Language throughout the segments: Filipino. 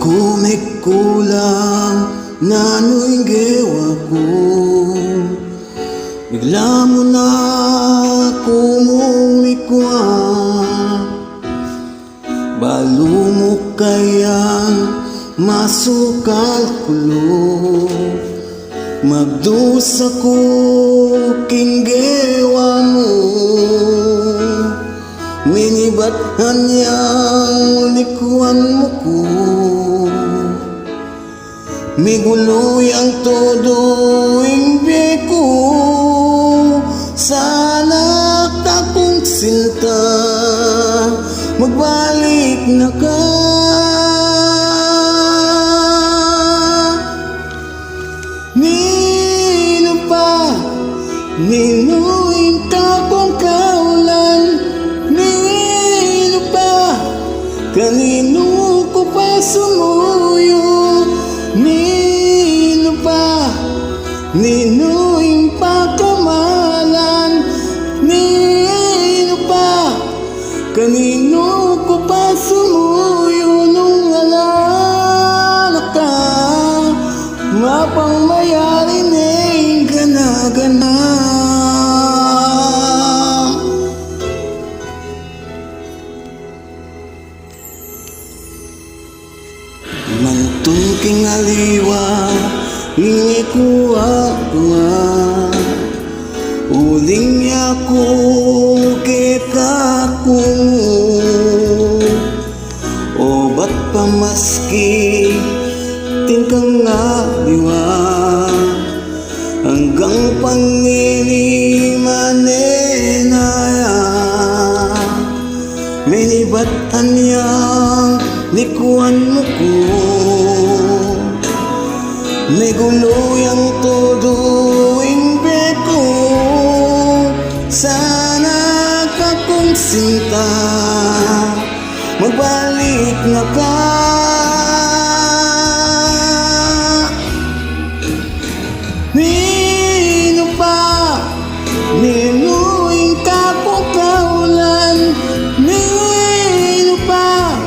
Kung may kulang na ano'y gewa ko, bigla mo na kumumikwa. Balo mo kayang masukal kulo, magdusa ko kinggewa mo. Minibatan niyang likuan mo ko, miguluyang todo ingbe ko. Sana takong sinta, magbalik na ka. Nino pa, ninuing ka kong kaulan. Nino pa, kanino ko pa sumuyo. Nino pa, ninuing pa kamalan. Nino pa, kanino ko pa sumuyo. Nung alala ka, mapang mayari na'y gana-gana. Mantun king aliwa, hingi ko ako. Uling niya ko kita ko. O ba't pamaski tingkang aliwa, hanggang pangingimanenaya. Minibatan niyang likuan mo ko, niguluyang todo ingbe ko. Sana ka kong sinta, magbalik na ka. Nino pa, ninuing ka kong kaulan. Nino pa,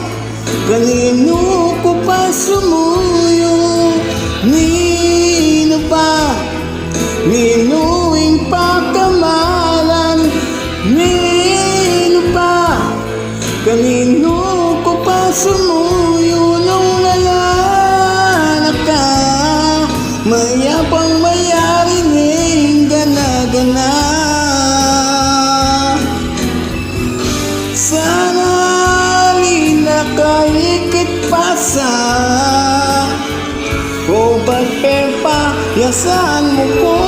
kanino ko pa sumuyo. Nino pa, ninuing pa kamalan. Nino pa, kanino ko pa sumuyo. Nung alala ka, mayapang mayari na'y gana-gana. Sana linakaikit pasa, o pagpepa yasan mo ko.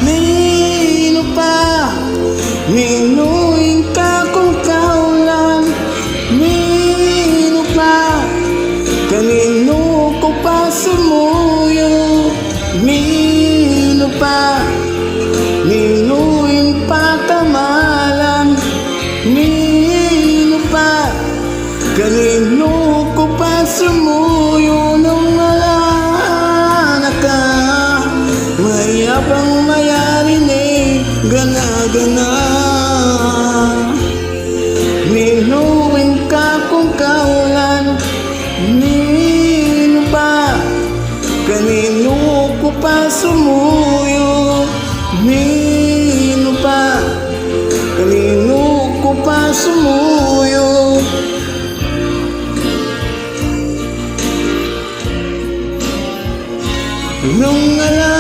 Nino pa, ninuing ka kong kaulan. Nino pa, kanino ko pa sumuyo. Nino pa, ninuing pa kamalan. Nino pa, kanino ko pa sumuyo. Nung alala ka, mayabang mayari na'y gana-gana. Ninuing ka kong kaulan. Nino pa, kanino ko pa sumuyo. Nino pa, kanino ko pa sumuyo. Nung alala